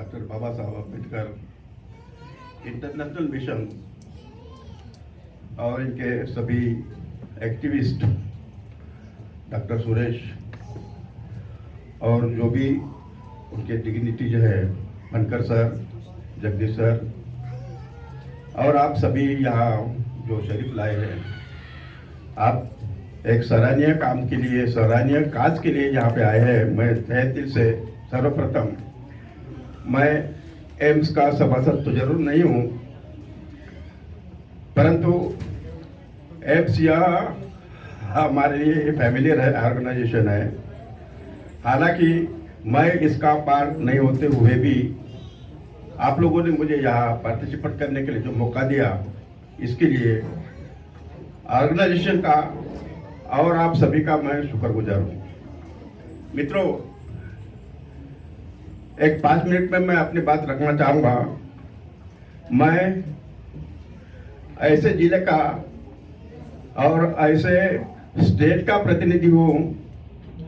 Doctor बाबा Saheb Ambedkar international mission और इनके सभी एक्टिविस्ट डॉक्टर सुरेश और जो भी उनके डिग्निटी जो है बनकर सर, जगदीश सर और आप सभी यहाँ जो शरीफ लाए हैं, आप एक सराहनीय काम के लिए, सराहनीय काज के लिए यहाँ पे आए हैं। मैं तहे दिल से सर्वप्रथम मैं एम्स का सभासद तो जरूर नहीं हूँ, परंतु एम्स यह हमारे लिए फैमिली ऑर्गेनाइजेशन है। हालांकि मैं इसका पार्ट नहीं होते हुए भी आप लोगों ने मुझे यहाँ पार्टिसिपेट करने के लिए जो मौका दिया, इसके लिए ऑर्गेनाइजेशन का और आप सभी का मैं शुक्रगुजार हूँ। मित्रों, एक 5 मिनट में मैं अपनी बात रखना चाहूँगा। मैं ऐसे जिले का और ऐसे स्टेट का प्रतिनिधि हूँ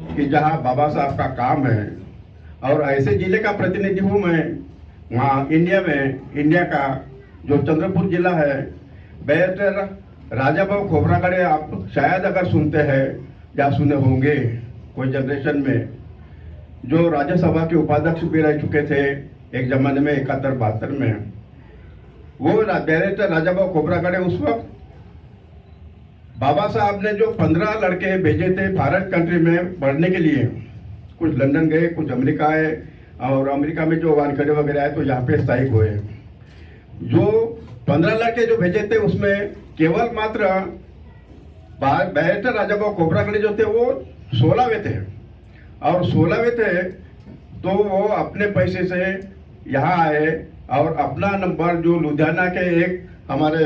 कि जहाँ बाबा साहब का काम है, और ऐसे जिले का प्रतिनिधि हूँ मैं वहाँ इंडिया का जो चंद्रपुर जिला है। बैरिस्टर राजाभाऊ खोबरागड़े आप शायद अगर सुनते हैं या सुने होंगे कोई जनरेशन में, जो राज्यसभा के उपाध्यक्ष भी रह चुके थे एक जमाने में 71-72 में। वो बैरिस्टर राजाभाऊ खोबरागड़े उस वक्त बाबा साहब ने जो 15 लड़के भेजे थे फॉरेन कंट्री में पढ़ने के लिए, कुछ लंदन गए, कुछ अमेरिका आए, और अमेरिका में जो वानखेड़े वगैरह आए तो यहाँ पे स्थायिक हुए। जो 15 लड़के जो भेजे थे उसमें केवल मात्र बैरिस्टर राजाभाऊ खोबरागड़े जो थे वो 16वें थे, और 16वें थे तो वो अपने पैसे से यहाँ आए और अपना नंबर जो लुधियाना के एक हमारे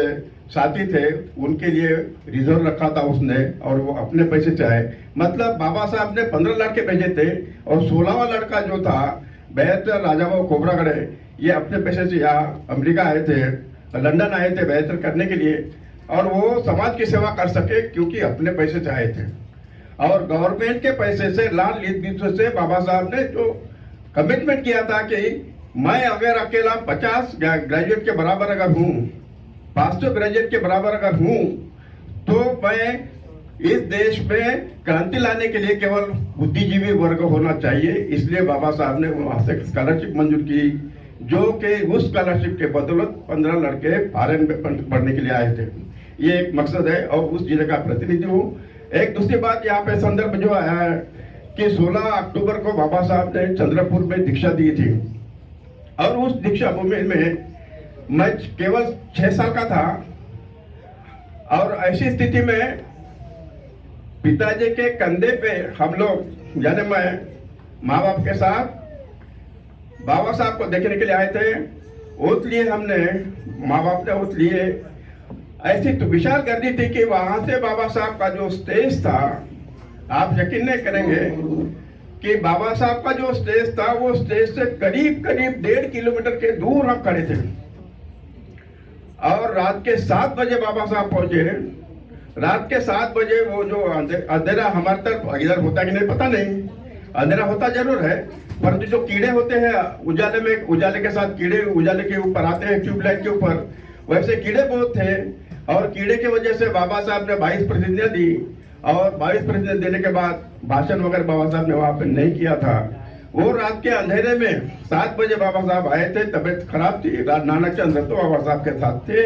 साथी थे उनके लिए रिजर्व रखा था उसने, और वो अपने पैसे से आए। मतलब बाबा साहब ने 15 लड़के भेजे थे और 16वां लड़का जो था बैरिस्टर राजाभाऊ खोबरागड़े, ये अपने पैसे से यहाँ अमेरिका आए थे, लंदन आए थे बैरिस्टर करने के लिए, और वो समाज की सेवा कर सके क्योंकि अपने पैसे से आए थे। और गवर्नमेंट के पैसे से लाल लीद से बाबा साहब ने जो कमिटमेंट किया था कि मैं अगर अकेला 50 ग्रेजुएट के बराबर अगर हूँ, 500 ग्रेजुएट के बराबर अगर हूँ, तो मैं इस देश में क्रांति लाने के लिए केवल बुद्धिजीवी वर्ग होना चाहिए। इसलिए बाबा साहब ने वहाँ से स्कॉलरशिप मंजूर की, जो कि उस स्कॉलरशिप के बदौलत 15 लड़के फॉरेन में पढ़ने के लिए आए थे। ये एक मकसद है और उस जिले का प्रतिनिधि हूँ। एक दूसरी बात यहाँ पे संदर्भ जो आया है कि 16 अक्टूबर को बाबा साहब ने चंद्रपुर में दीक्षा दी थी, और उस दीक्षा भूमि में मैं केवल 6 साल का था, और ऐसी स्थिति में पिताजी के कंधे पे हम लोग यानी मैं माँ बाप के साथ बाबा साहब को देखने के लिए आए थे। ओत लिए हमने, माँ बाप ने ओत लिए। ऐसी तो विशाल गर्दी थी कि वहां से बाबा साहब का जो स्टेज था, आप यकीन नहीं करेंगे कि बाबा साहब का जो स्टेज था वो स्टेज से करीब 1.5 किलोमीटर के दूर हम खड़े थे, और रात के 7 बजे बाबा साहब पहुंचे। रात के 7 बजे वो जो अंधेरा हमारे तरफ इधर होता कि नहीं पता नहीं, अंधेरा होता जरूर है, परंतु जो कीड़े होते हैं उजाले में, उजाले के साथ कीड़े उजाले के ऊपर आते हैं ट्यूबलाइट के ऊपर, वैसे कीड़े बहुत थे। और कीड़े की वजह से बाबा साहब ने 22 प्रतिनिधियां दी, और 22 प्रतिनिधि देने के बाद भाषण वगैरह बाबा साहब ने वहां पे नहीं किया था। वो रात के अंधेरे में 7 बजे बाबा साहब आए थे, तबीयत खराब थी। नानक चंद्र तो बाबा साहब के साथ थे,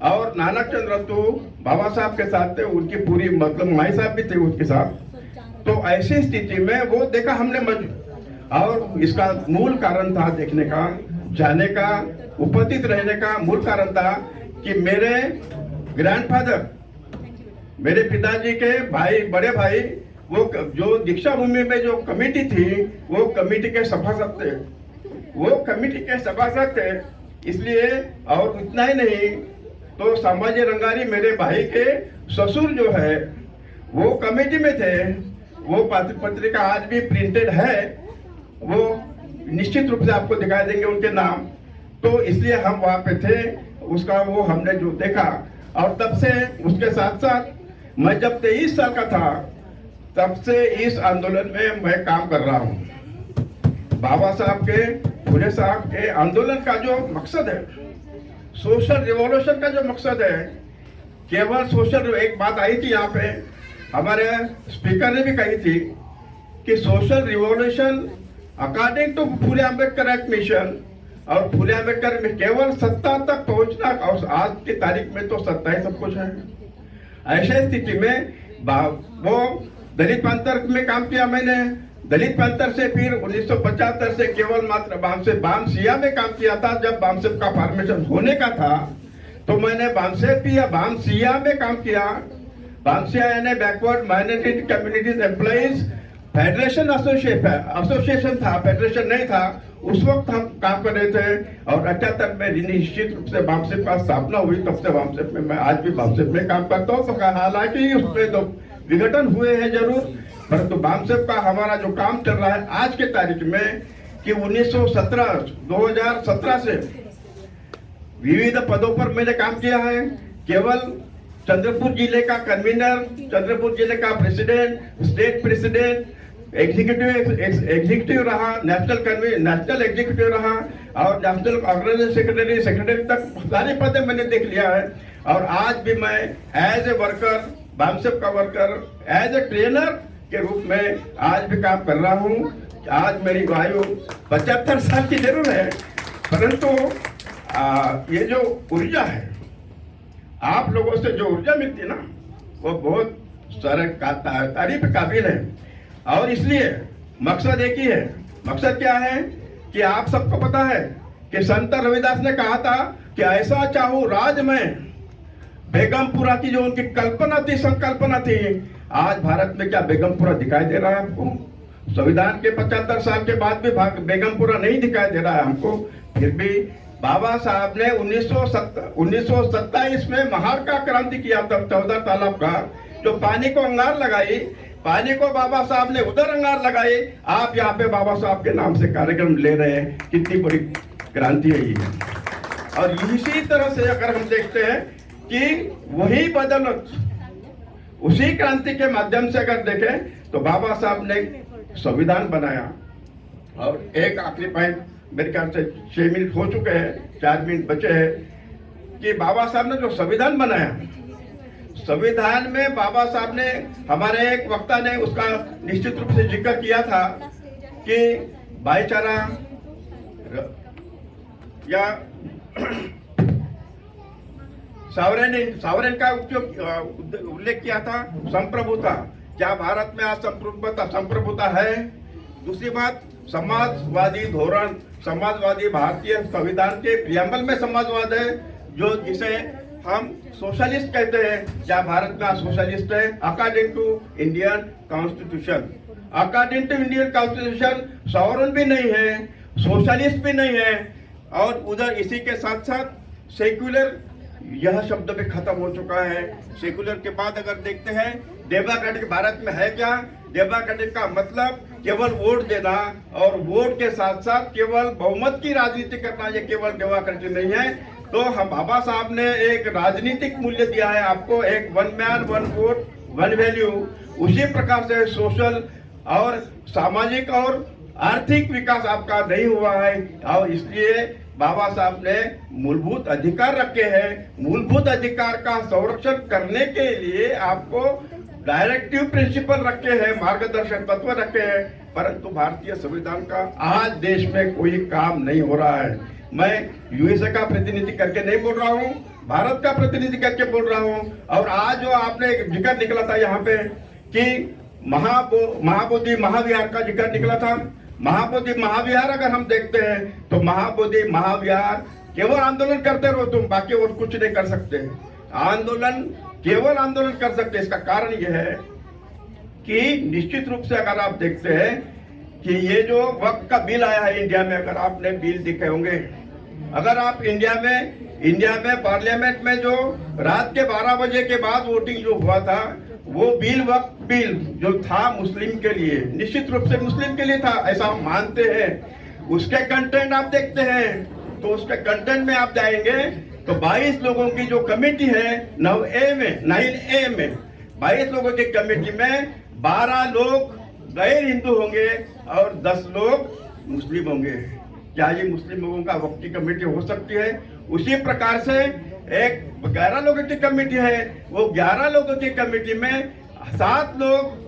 और नानक चंद्र तो बाबा साहब के साथ थे, उनकी पूरी मतलब माई साहब भी थे उसके साथ। तो ऐसी स्थिति में वो देखा हमने और इसका मूल कारण था देखने का, जाने का, उपस्थित रहने का मूल कारण था कि मेरे ग्रैंडफादर, मेरे पिताजी के भाई, बड़े भाई, वो जो दीक्षा भूमि में जो कमेटी थी वो कमेटी के सभासद थे, वो कमेटी के सभासद थे। इसलिए और इतना ही नहीं, तो संभाजी रंगारी मेरे भाई के ससुर जो है वो कमेटी में थे। वो पत्रिका आज भी प्रिंटेड है, वो निश्चित रूप से आपको दिखाई देंगे उनके नाम। तो इसलिए हम वहाँ पे थे, उसका वो हमने जो देखा। और तब से उसके साथ साथ मैं जब 23 साल का था तब से इस आंदोलन में मैं काम कर रहा हूँ। बाबा साहब के फुले साहब के आंदोलन का जो मकसद है, सोशल रिवॉल्यूशन का जो मकसद है, केवल सोशल, एक बात आई थी यहाँ पे, हमारे स्पीकर ने भी कही थी कि social revolution according to Phule Ambedkar act mission, और फुले अम्बेडकर में केवल सत्ता तक पहुंचना, और आज की तारीख में तो सत्ता ही सब कुछ है। ऐसी स्थिति में वो दलित पैंथर में काम किया मैंने, दलित पैंथर से फिर 1975 से केवल मात्र बामसिया में काम किया था। जब बामसेप का फॉर्मेशन होने का था तो मैंने बामसिया में काम किया। बामसिया यानी backward minority communities employees federation association था, फेडरेशन नहीं था। उस वक्त हम काम कर रहे थे और 78 में निश्चित रूप से बामसेप का स्थापना हुई। तब से बामसेप में, मैं आज भी बामसेप में काम करता हूँ। तो हालांकि उसमें तो विघटन हुए हैं जरूर, परंतु बामसेप का हमारा जो काम चल रहा है आज के तारीख में कि 2017 से विविध पदों पर मैंने काम किया है। केवल चंद्रपुर जिले का कन्वीनर, चंद्रपुर जिले का प्रेसिडेंट, स्टेट प्रेसिडेंट, एग्जीक्यूटिव रहा, नेशनल एग्जीक्यूटिव रहा और नेशनल ऑर्गेनाइजेशन सेक्रेटरी तक सारे पद मैंने देख लिया है। और आज भी मैं एज ए वर्कर, बामसेप का वर्कर, एज ए ट्रेनर के रूप में आज भी काम कर रहा हूँ। आज मेरी आयु 75 साल की जरूर है, परंतु ये जो ऊर्जा है, आप लोगों से जो ऊर्जा मिलती है ना, वो बहुत सारे तारीफ काबिल है। और इसलिए मकसद एक ही है। मकसद क्या है कि आप सबको पता है कि संत रविदास ने कहा था कि ऐसा चाहूं राज में, बेगमपुरा की जो उनकी कल्पना थी, संकल्पना थी, आज भारत में क्या बेगमपुरा दिखाई दे रहा है आपको? संविधान के 75 साल के बाद भी बेगमपुरा नहीं दिखाई दे रहा है हमको। फिर भी बाबा साहब ने 1927 में महार का क्रांति किया था, 14 तालाब का, जो पानी को अंगार लगाई, पानी को बाबा साहब ने उधर अंगार लगाई। आप यहाँ पे बाबा साहब के नाम से कार्यक्रम ले रहे हैं, कितनी बड़ी क्रांति है ये। और इसी तरह से अगर हम देखते हैं कि वही बदौलत, उसी क्रांति के माध्यम से अगर देखें तो बाबा साहब ने संविधान बनाया। और एक आखिरी पॉइंट, मेरे ख्याल से 6 मिनट हो चुके हैं, 4 मिनट बचे हैं, कि बाबा साहब ने जो संविधान बनाया, संविधान में बाबा साहब ने, हमारे एक वक्ता ने उसका निश्चित रूप से जिक्र किया था कि भाईचारा या सावरेन का उल्लेख किया था, संप्रभुता। क्या भारत में आज संप्रभुता है? दूसरी बात, समाजवादी धोरण, समाजवादी, भारतीय संविधान के प्रियम्बल में समाजवाद है, जो जिसे हम सोशलिस्ट कहते हैं। क्या भारत का सोशलिस्ट है? According to Indian constitution, according to Indian constitution sovereign भी नहीं है, सोशलिस्ट भी नहीं है। और उधर इसी के साथ साथ सेक्युलर, यह शब्द भी खत्म हो चुका है। सेक्युलर के बाद अगर देखते हैं, डेमोक्रेटिक भारत में है क्या? डेमोक्रेटिक का मतलब केवल वोट देना, और वोट के साथ साथ केवल बहुमत की राजनीति करना, ये केवल डेमोक्रेटिक नहीं है। तो हम, बाबा साहब ने एक राजनीतिक मूल्य दिया है आपको, एक one man one vote one value. उसी प्रकार से सोशल और सामाजिक और आर्थिक विकास आपका नहीं हुआ है, और इसलिए बाबा साहब ने मूलभूत अधिकार रखे हैं। मूलभूत अधिकार का संरक्षण करने के लिए आपको डायरेक्टिव प्रिंसिपल रखे हैं, मार्गदर्शक तत्व रखे हैं, परंतु भारतीय संविधान का आज देश में कोई काम नहीं हो रहा है। मैं यूएसए का प्रतिनिधि करके नहीं बोल रहा हूँ, भारत का प्रतिनिधि करके बोल रहा हूँ। और आज जो आपने एक जिक्र निकला था यहाँ पे कि महाबोधि महाविहार का जिक्र निकला था। महाबोधि महाविहार अगर हम देखते हैं तो महाबोधि महाविहार केवल आंदोलन करते रहो तुम, बाकी और कुछ नहीं कर सकते। आंदोलन, केवल आंदोलन कर सकते। इसका कारण यह है कि निश्चित रूप से अगर आप देखते हैं कि ये जो वक्त का बिल आया है इंडिया में, अगर आपने बिल देखे होंगे, अगर आप इंडिया में पार्लियामेंट में जो रात के 12 बजे के बाद वोटिंग जो हुआ था, वो वक्त बिल जो था मुस्लिम के लिए, निश्चित रूप से मुस्लिम के लिए था, ऐसा हम मानते हैं। उसके कंटेंट आप देखते हैं तो उसके कंटेंट में आप जाएंगे तो 22 लोगों की जो कमेटी है 9A में 22 लोगों की कमेटी में 12 लोग गैर हिंदू होंगे और 10 लोग मुस्लिम होंगे। क्या ये मुस्लिम लोगों का वक्ती कमेटी हो सकती है? उसी प्रकार से एक 11 लोगों की कमेटी है, वो 11 लोगों की कमेटी में 7 लोग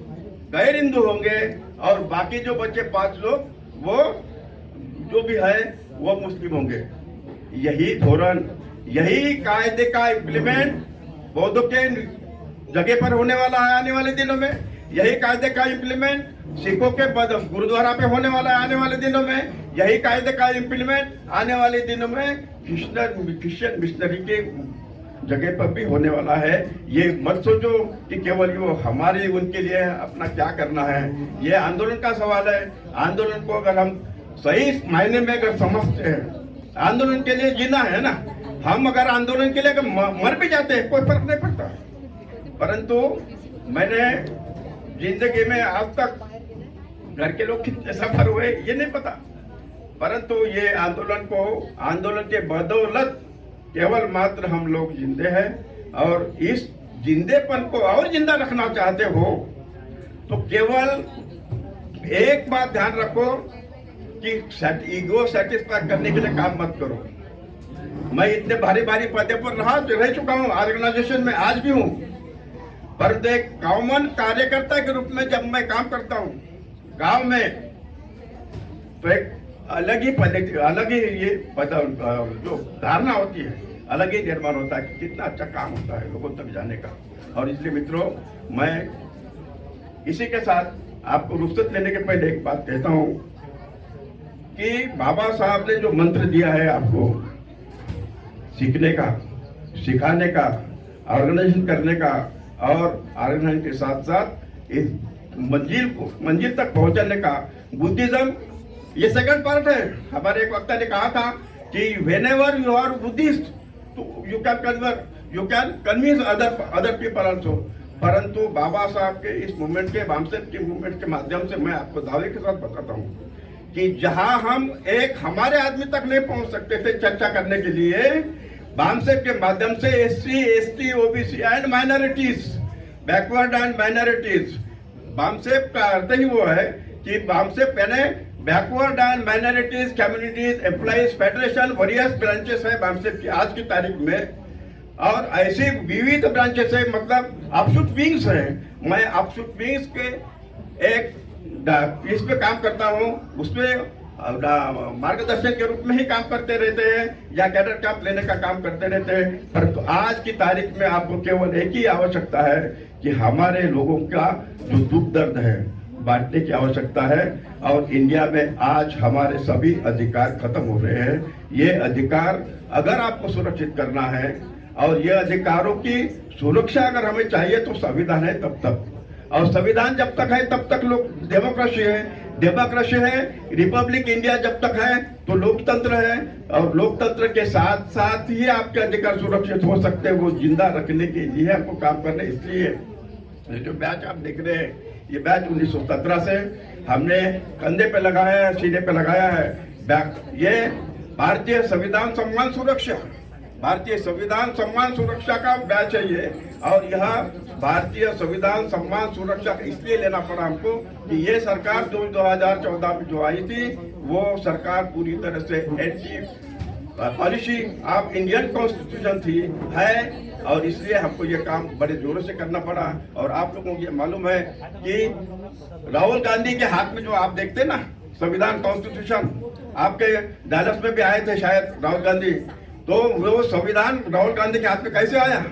गैर हिंदू होंगे और बाकी जो बचे 5 लोग वो जो भी है वो मुस्लिम होंगे। यही धोरण, यही कायदे का इम्प्लीमेंट बौद्धों के जगह पर होने वाला है आने वाले दिनों में। यही कायदे का इम्प्लीमेंट सिखों के गुरुद्वारा पे होने वाला है आने वाले दिनों में। यही कायदे का इम्प्लीमेंट आने वाले दिनों में क्रिश्चियन मिशनरी के जगह पर भी होने वाला है। ये मत सोचो कि केवल वो हमारे उनके लिए अपना क्या करना है, ये आंदोलन का सवाल है। आंदोलन को अगर हम सही मायने में अगर समझते हैं, आंदोलन के लिए जीना है ना, हम अगर आंदोलन के लिए अगर मर भी जाते हैं कोई फर्क नहीं पड़ता। परंतु मैंने जिंदगी में आज तक घर के लोग कितने सफर हुए ये नहीं पता, परंतु ये आंदोलन के बदौलत केवल मात्र हम लोग जिंदे हैं। और इस जिंदेपन को और जिंदा रखना चाहते हो तो केवल एक बात ध्यान रखो कि ईगो सेटिस्फाई करने के लिए काम मत करो। मैं इतने भारी भारी पदे पर रह चुका हूँ ऑर्गेनाइजेशन में, आज भी हूँ, पर एक कॉमन कार्यकर्ता के रूप में जब मैं काम करता हूँ गांव में, तो एक अलग ही ये जो धारणा होती है, अलग ही निर्माण होता है कि कितना अच्छा काम होता है लोगों तक जाने का। और इसलिए मित्रों, मैं इसी के साथ आपको रुखसत लेने के पहले एक बात कहता हूँ कि बाबा साहब ने जो मंत्र दिया है आपको सीखने का, सिखाने का, ऑर्गेनाइजेशन करने का, और ऑर्गेनाइजेशन के साथ साथ इस मंजिल तक पहुंचने का, बुद्धिज्म ये सेकंड पार्ट है। हमारे एक वक्ता ने कहा था कि व्हेनेवर यू आर बुद्धिस्ट तो you can convince other people also. परंतु बाबा साहब के इस मूवमेंट के, बामसेप के मूवमेंट के माध्यम से मैं आपको दावे के साथ बताता हूँ कि जहां हम एक हमारे आदमी तक नहीं पहुंच सकते थे चर्चा करने के लिए, बामसेप के माध्यम से SC, ST, OBC and minorities, backward and minorities, BAMCEF का अर्थ ही वो है कि बामसेप यानी backward and minorities communities employees federation, various branches है बामसेप की आज की तारीख में। और ऐसे विविध ब्रांचेस है, मतलब अपशूट विंग्स है। मैं अपशूट विंग्स के एक इस पे काम करता हूँ, उसमें मार्गदर्शन के रूप में ही काम करते रहते हैं या कैडर कैंप लेने का काम करते रहते हैं। परंतु आज की तारीख में आपको केवल एक ही आवश्यकता है कि हमारे लोगों का जो दुख दर्द है बांटने की आवश्यकता है। और इंडिया में आज हमारे सभी अधिकार खत्म हो रहे हैं। ये अधिकार अगर आपको सुरक्षित करना है और ये अधिकारों की सुरक्षा अगर हमें चाहिए तो संविधान है तब तक, और संविधान जब तक है तब तक लोग डेमोक्रेसी है, रिपब्लिक इंडिया जब तक है तो लोकतंत्र है। और लोकतंत्र के साथ साथ ही आपके अधिकार सुरक्षित हो सकते हैं, वो जिंदा रखने के लिए आपको काम करना। इसलिए ये जो बैच आप देख रहे हैं, ये बैच 1917 से हमने कंधे पे लगाया है, सीने पे लगाया है। ये भारतीय संविधान सम्मान सुरक्षा, भारतीय संविधान सम्मान सुरक्षा का बैच है ये। और यह भारतीय संविधान सम्मान सुरक्षा इसलिए लेना पड़ा हमको कि ये सरकार जो 2014 में जो आई थी, वो सरकार पूरी तरह से anti policy of Indian constitution थी है। और इसलिए हमको ये काम बड़े जोरों से करना पड़ा। और आप लोगों को ये मालूम है कि राहुल गांधी के हाथ में जो आप देखते ना संविधान कॉन्स्टिट्यूशन, आपके डालस में भी आए थे शायद राहुल गांधी, तो वो संविधान राहुल गांधी के हाथ में कैसे आया?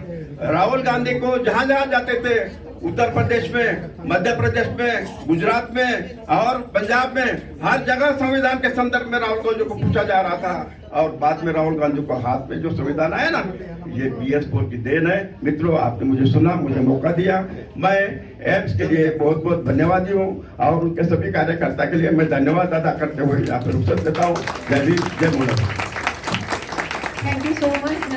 राहुल गांधी को जहां जहां जाते थे, उत्तर प्रदेश में, मध्य प्रदेश में, गुजरात में और पंजाब में, हर जगह संविधान के संदर्भ में राहुल गांधी को पूछा जा रहा था। और बाद में राहुल गांधी को हाथ में जो संविधान आया ना, ये BS4 की देन है। मित्रों, आपने मुझे सुना, मुझे मौका दिया, मैं एम्स के लिए बहुत बहुत धन्यवादी हूँ और उनके सभी कार्यकर्ता के लिए मैं धन्यवाद अदा करते हुए यहाँ पर रुखसत देता हूँ। जय हिंद, जय Bharat. Thank you so much.